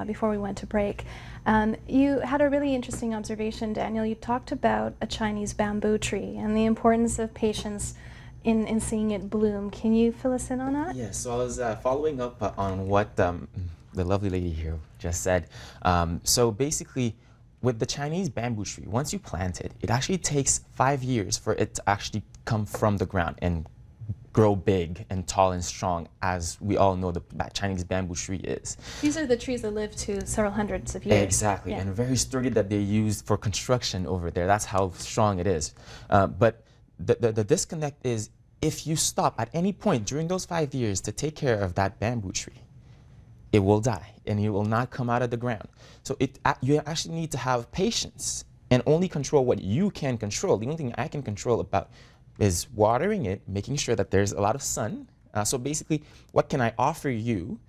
before we went to break. You had a really interesting observation, Daniel. You talked about a Chinese bamboo tree and the importance of patience in seeing it bloom. Can you fill us in on that? Yes, so I was following up on what the lovely lady here just said. So basically, with the Chinese bamboo tree, once you plant it, it actually takes 5 years for it to actually come from the ground and grow big and tall and strong, as we all know the Chinese bamboo tree is. These are the trees that live to several hundreds of years. Exactly, yeah. And very sturdy, that they use for construction over there. That's how strong it is. But the disconnect is, if you stop at any point during those 5 years to take care of that bamboo tree, it will die and it will not come out of the ground. So you actually need to have patience and only control what you can control. The only thing I can control about is watering it, making sure that there's a lot of sun. So basically, what can I offer you?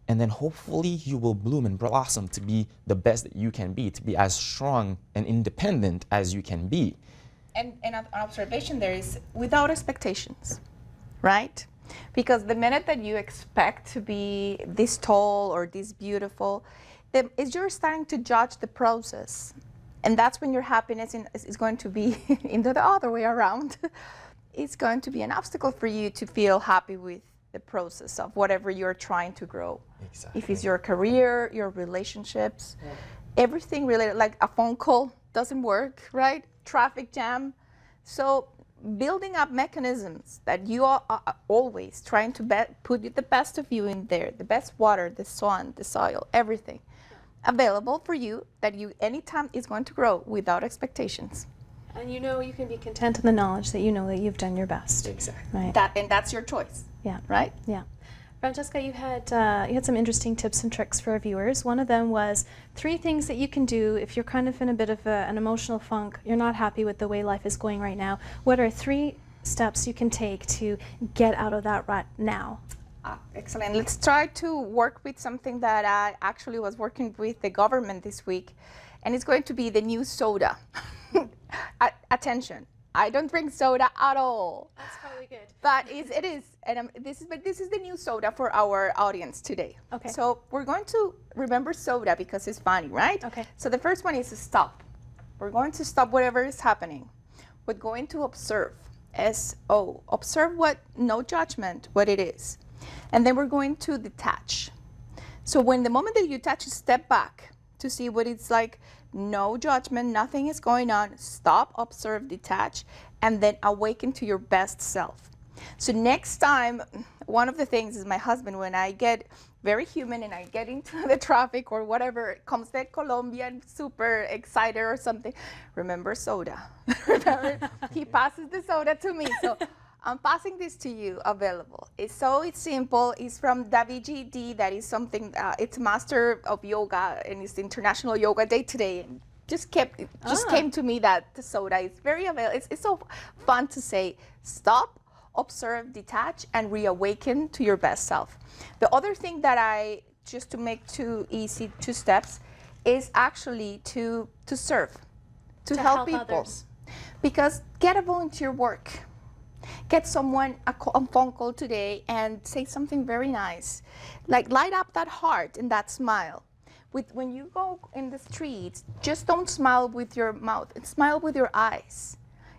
And then hopefully you will bloom and blossom to be the best that you can be, to be as strong and independent as you can be. And an observation there is without expectations, right? Because the minute that you expect to be this tall or this beautiful, you're starting to judge the process. And that's when your happiness is going to be in the other way around. It's going to be an obstacle for you to feel happy with the process of whatever you're trying to grow. Exactly. If it's your career, your relationships, everything related, like a phone call doesn't work, right? Traffic jam. So building up mechanisms that you are always trying to put the best of you in there, the best water, the sun, the soil, everything available for you, that you anytime is going to grow without expectations. And you know you can be content in the knowledge that you know that you've done your best. Exactly. Right. And that's your choice. Yeah. Right? Yeah. Francesca, you had some interesting tips and tricks for our viewers. One of them was 3 things that you can do if you're kind of in a bit of an emotional funk, you're not happy with the way life is going right now. What are 3 steps you can take to get out of that rut now? Excellent. Let's try to work with something that I actually was working with the government this week, and it's going to be the new soda. Attention. I don't drink soda at all. That's probably good. But it is, and this is the new soda for our audience today. Okay. So we're going to remember soda because it's funny, right? Okay. So the first one is stop. We're going to stop whatever is happening. We're going to observe. S-O. Observe no judgment, what it is. And then we're going to detach. So when the moment that you touch, step back to see what it's like. No judgment, nothing is going on. Stop, observe, detach, and then awaken to your best self. So next time, one of the things is my husband, when I get very human and I get into the traffic or whatever, comes the Colombian super excited or something, remember soda. Remember, he passes the soda to me. So I'm passing this to you, available. It's simple. It's from Davilla. That is something, it's master of yoga, and it's International Yoga Day today. And just came to me that the soda is very available. It's so fun to say, stop, observe, detach, and reawaken to your best self. The other thing that just to make 2 steps, is actually to serve, to help people. Others. Because get a volunteer work. Get someone a phone call today and say something very nice. Like light up that heart and that smile. When you go in the streets, just don't smile with your mouth, smile with your eyes.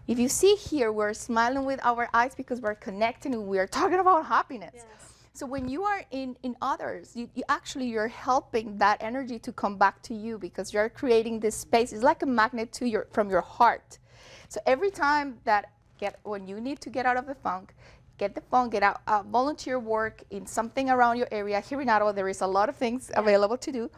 If you see here, we're smiling with our eyes because we're connecting and we're talking about happiness. Yes. So when you are in others, you're helping that energy to come back to you because you're creating this space. It's like a magnet from your heart. So every time when you need to get out of the funk, get the funk, get out, volunteer work in something around your area. Here in Ottawa, there is a lot of things available to do.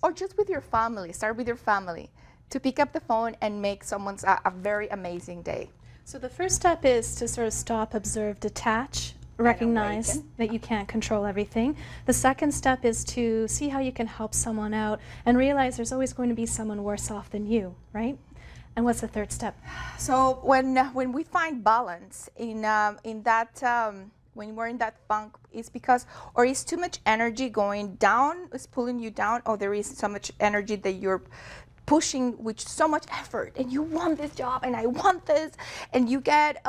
Or just with your family, start with your family to pick up the phone and make someone's a very amazing day. So the first step is to sort of stop, observe, detach, recognize that you can't control everything. The second step is to see how you can help someone out and realize there's always going to be someone worse off than you, right? And what's the third step? So when we find balance in that, when we're in that funk, it's because, or is too much energy going down, is pulling you down, or there is so much energy that you're pushing with so much effort, and you want this job, and I want this, and you get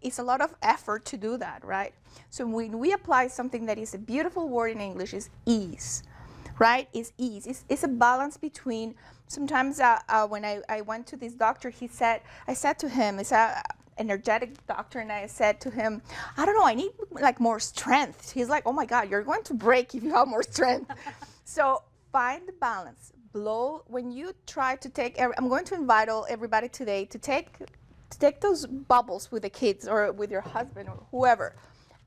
it's a lot of effort to do that, right? So when we apply something that is a beautiful word in English is ease. right? Is ease. It's a balance between, sometimes when I went to this doctor, I said to him, it's a energetic doctor, and I said to him, I don't know, I need like more strength. He's like, oh my God, you're going to break if you have more strength. So find the balance. Blow, when you try to take, I'm going to invite everybody today to take those bubbles with the kids or with your husband or whoever,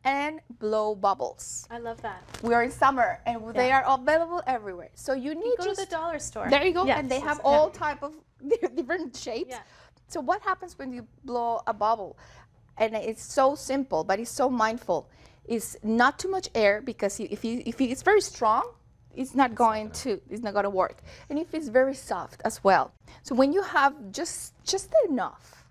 and blow bubbles. I love that. We are in summer, and they are available everywhere. So you need Go to the dollar store. There you go, Yes. and they have all type of different shapes. Yeah. So what happens when you blow a bubble? And it's so simple, but it's so mindful. Is not too much air, because if it's very strong, it's not going to work. And if it's very soft as well. So when you have just enough,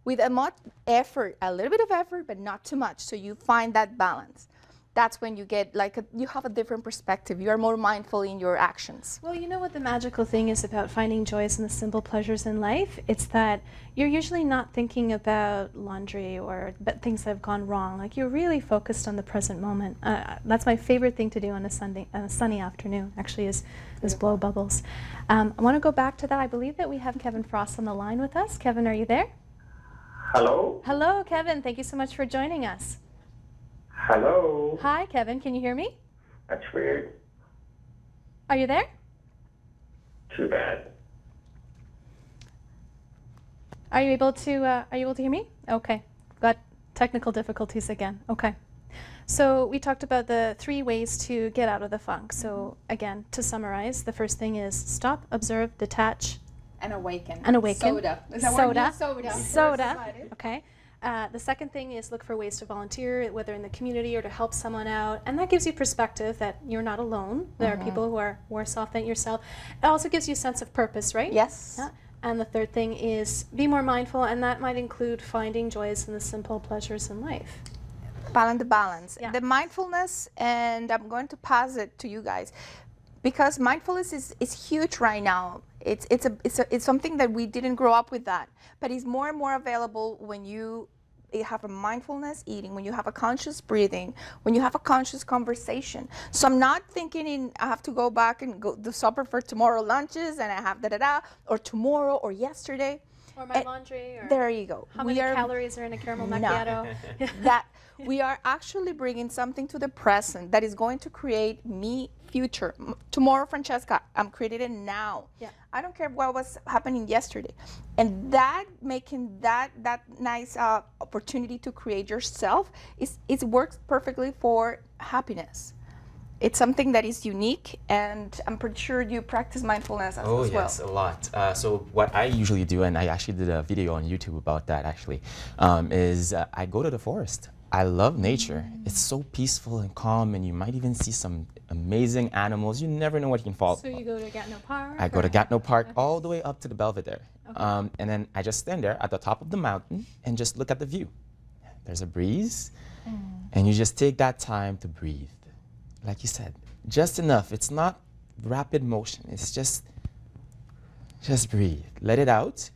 with a much effort, a little bit of effort, but not too much, so you find that balance. That's when you get you have a different perspective. You are more mindful in your actions. Well, you know what the magical thing is about finding joys in the simple pleasures in life? It's that you're usually not thinking about laundry or things that have gone wrong. Like, you're really focused on the present moment. That's my favorite thing to do on a sunny afternoon, actually, is blow bubbles. I want to go back to that. I believe that we have Kevin Frost on the line with us. Kevin, are you there? Hello? Hello, Kevin. Thank you so much for joining us. Hello? Hi, Kevin. Can you hear me? That's weird. Are you there? Too bad. Are you able to hear me? Okay. Got technical difficulties again. Okay. So we talked about the 3 ways to get out of the funk. So again, to summarize, the first thing is stop, observe, detach, And awaken. Soda. Is that what it Soda. is? Soda. Okay. The second thing is look for ways to volunteer, whether in the community or to help someone out. And that gives you perspective that you're not alone. There are people who are worse off than yourself. It also gives you a sense of purpose, right? Yes. Yeah. And the third thing is be more mindful, and that might include finding joys in the simple pleasures in life. Find the balance. Yeah. The mindfulness, and I'm going to pass it to you guys, because mindfulness is huge right now. It's something that we didn't grow up with that, but it's more and more available when you have a mindfulness eating, when you have a conscious breathing, when you have a conscious conversation. So I'm not thinking I have to go back and go the supper for tomorrow lunches, and I have or tomorrow or yesterday. Or my laundry. Or there you go. How many calories are in a caramel macchiato? That we are actually bringing something to the present that is going to create me future. Tomorrow, Francesca, I'm creating it now. Yeah. I don't care what was happening yesterday. And that making that nice opportunity to create yourself, it works perfectly for happiness. It's something that is unique, and I'm pretty sure you practice mindfulness as well. Oh yes, a lot. So what I usually do, and I actually did a video on YouTube about that actually, is I go to the forest. I love nature. It's so peaceful and calm, and you might even see some amazing animals. You never know what you can fall. So you go to Gatineau Park? I go to Gatineau Park all the way up to the Belvedere. Okay. And then I just stand there at the top of the mountain and just look at the view. There's a breeze, and you just take that time to breathe. Like you said, just enough. It's not rapid motion. It's just breathe. Let it out,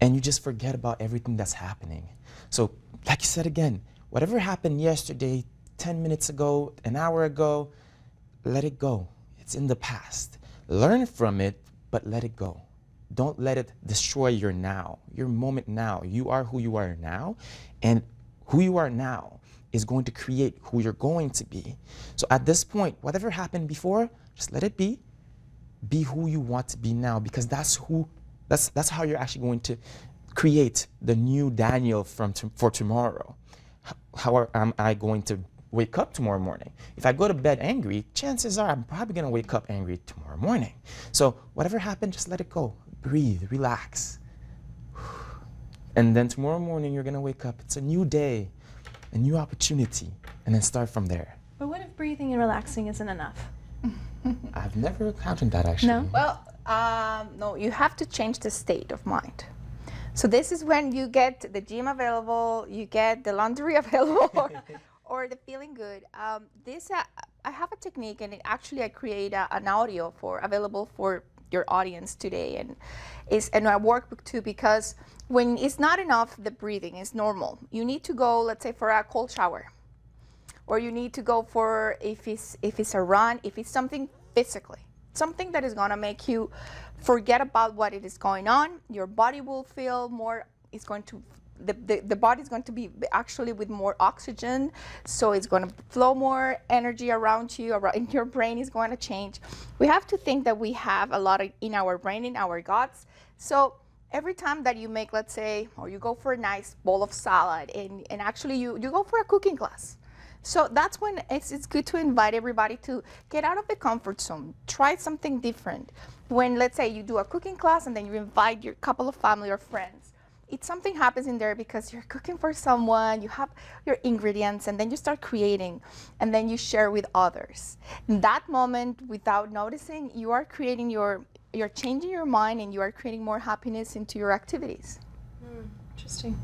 and you just forget about everything that's happening. So, like you said again, whatever happened yesterday, 10 minutes ago, an hour ago, let it go. It's in the past. Learn from it, but let it go. Don't let it destroy your now, your moment now. You are who you are now, and who you are now is going to create who you're going to be. So at this point, whatever happened before, just let it be. Be who you want to be now, because that's how you're actually going to create the new Daniel for tomorrow. How am I going to wake up tomorrow morning? If I go to bed angry, chances are I'm probably going to wake up angry tomorrow morning. So whatever happened, just let it go. Breathe, relax. And then tomorrow morning, you're going to wake up. It's a new day, a new opportunity, and then start from there. But what if breathing and relaxing isn't enough? I've never encountered that actually. No? Well, no, you have to change the state of mind. So this is when you get the gym available, you get the laundry available, or the feeling good. I have a technique, and I create an audio available for your audience today, and I work too, because when it's not enough, the breathing is normal. You need to go, let's say, for a cold shower, or you need to go for if it's a run, if it's something physically. Something that is going to make you forget about what it is going on. Your body will feel more, it's going to, the body is going to be actually with more oxygen, so it's going to flow more energy around you, and your brain is going to change. We have to think that we have a lot in our brain, in our guts. So every time that you make, let's say, or you go for a nice bowl of salad, and actually you go for a cooking class. So that's when it's good to invite everybody to get out of the comfort zone, try something different. When, let's say, you do a cooking class and then you invite your couple of family or friends, something happens in there because you're cooking for someone, you have your ingredients, and then you start creating, and then you share with others. In that moment, without noticing, you are creating you're changing your mind, and you are creating more happiness into your activities. Interesting.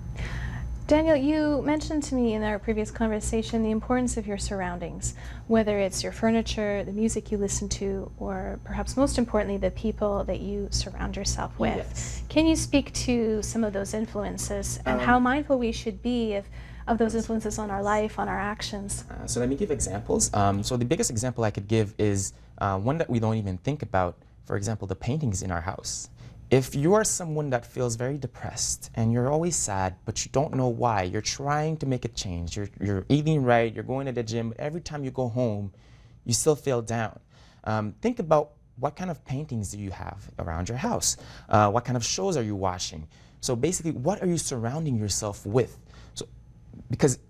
Daniel, you mentioned to me in our previous conversation the importance of your surroundings, whether it's your furniture, the music you listen to, or perhaps most importantly, the people that you surround yourself with. Yes. Can you speak to some of those influences and how mindful we should be of those influences on our life, on our actions? So let me give examples. So the biggest example I could give is one that we don't even think about, for example, the paintings in our house. If you are someone that feels very depressed and you're always sad, but you don't know why, you're trying to make a change, you're eating right, you're going to the gym, but every time you go home, you still feel down. Think about what kind of paintings do you have around your house? What kind of shows are you watching? So basically, what are you surrounding yourself with? So, because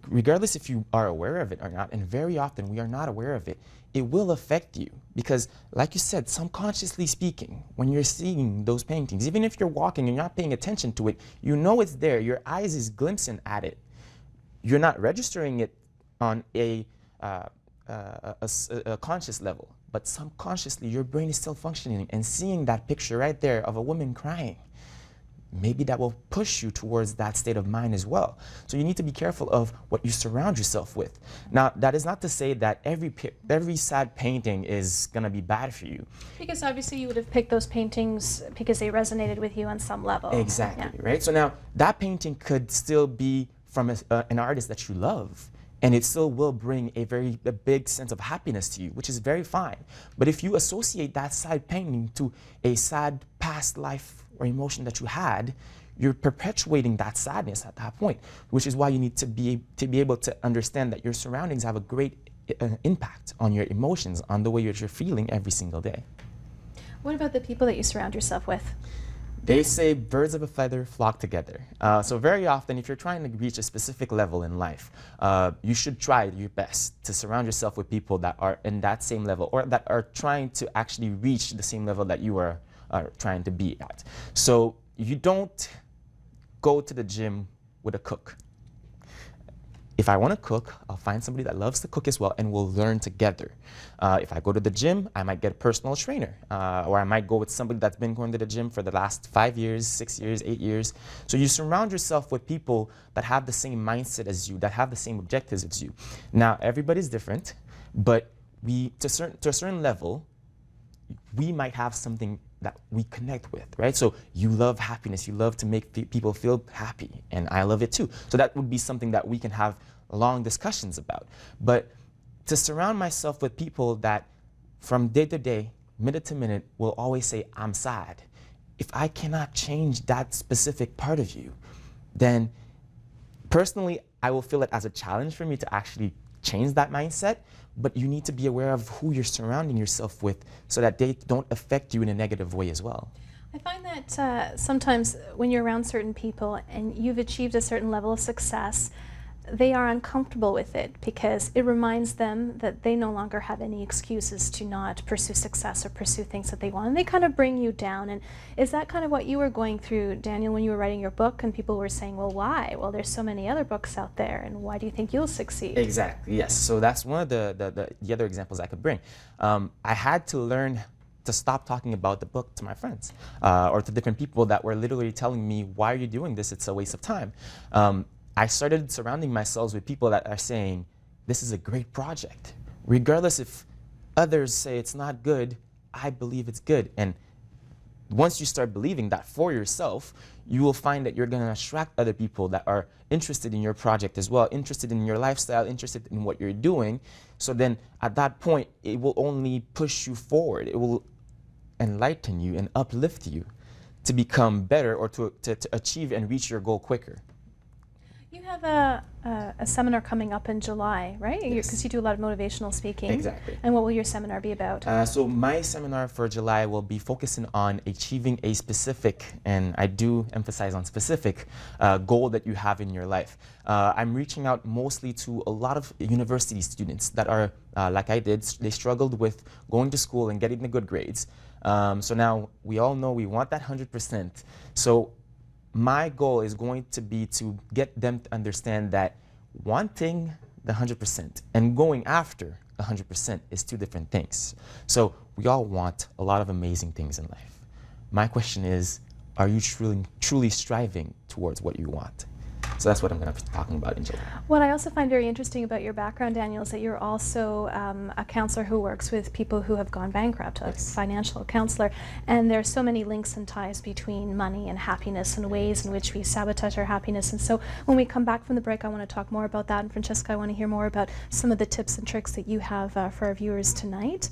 regardless if you are aware of it or not, and very often we are not aware of it, it will affect you. Because like you said, subconsciously speaking, when you're seeing those paintings, even if you're walking and you're not paying attention to it, you know it's there, your eyes is glimpsing at it. You're not registering it on a conscious level, but subconsciously your brain is still functioning and seeing that picture right there of a woman crying. Maybe that will push you towards that state of mind as well. So you need to be careful of what you surround yourself with. Now, that is not to say that every sad painting is going to be bad for you. Because obviously you would have picked those paintings because they resonated with you on some level. Exactly, Yeah. right? So now, that painting could still be from an artist that you love, and it still will bring a big sense of happiness to you, which is very fine. But if you associate that sad painting to a sad past life or emotion that you had, you're perpetuating that sadness at that point, which is why you need to be able to understand that your surroundings have a great impact on your emotions, on the way you're feeling every single day. What about the people that you surround yourself with? They say birds of a feather flock together. So very often, if you're trying to reach a specific level in life, you should try your best to surround yourself with people that are in that same level, or that are trying to actually reach the same level that you are trying to be at. So you don't go to the gym with a cook. If I want to cook, I'll find somebody that loves to cook as well, and we'll learn together. If I go to the gym, I might get a personal trainer, or I might go with somebody that's been going to the gym for the last 5 years, 6 years, 8 years. So you surround yourself with people that have the same mindset as you, that have the same objectives as you. Now, everybody's different, but to a certain level, we might have something that we connect with, right? So you love happiness, you love to make people feel happy, and I love it too. So that would be something that we can have long discussions about. But to surround myself with people that from day to day, minute to minute, will always say, I'm sad. If I cannot change that specific part of you, then personally, I will feel it as a challenge for me to actually change that mindset. But you need to be aware of who you're surrounding yourself with so that they don't affect you in a negative way as well. I find that sometimes when you're around certain people and you've achieved a certain level of success, they are uncomfortable with it because it reminds them that they no longer have any excuses to not pursue success or pursue things that they want. And they kind of bring you down. And is that kind of what you were going through, Daniel, when you were writing your book and people were saying, well, why? Well, there's so many other books out there, and why do you think you'll succeed? Exactly, yes. So that's one of the other examples I could bring. I had to learn to stop talking about the book to my friends or to different people that were literally telling me, why are you doing this? It's a waste of time. I started surrounding myself with people that are saying, this is a great project. Regardless if others say it's not good, I believe it's good. And once you start believing that for yourself, you will find that you're going to attract other people that are interested in your project as well, interested in your lifestyle, interested in what you're doing. So then at that point, it will only push you forward. It will enlighten you and uplift you to become better or to achieve and reach your goal quicker. You have a seminar coming up in July, right? Yes. Because you do a lot of motivational speaking. Exactly. And what will your seminar be about? So my seminar for July will be focusing on achieving a specific, and I do emphasize on specific, goal that you have in your life. I'm reaching out mostly to a lot of university students that are, like I did, they struggled with going to school and getting the good grades. So now we all know we want that 100%. So my goal is going to be to get them to understand that wanting the 100% and going after 100% is two different things. So we all want a lot of amazing things in life. My question is, are you truly striving towards what you want? So that's what I'm going to be talking about in July. What I also find very interesting about your background, Daniel, is that you're also a counselor who works with people who have gone bankrupt, a financial counselor. And there are so many links and ties between money and happiness and ways in which we sabotage our happiness. And so when we come back from the break, I want to talk more about that. And Francesca, I want to hear more about some of the tips and tricks that you have for our viewers tonight.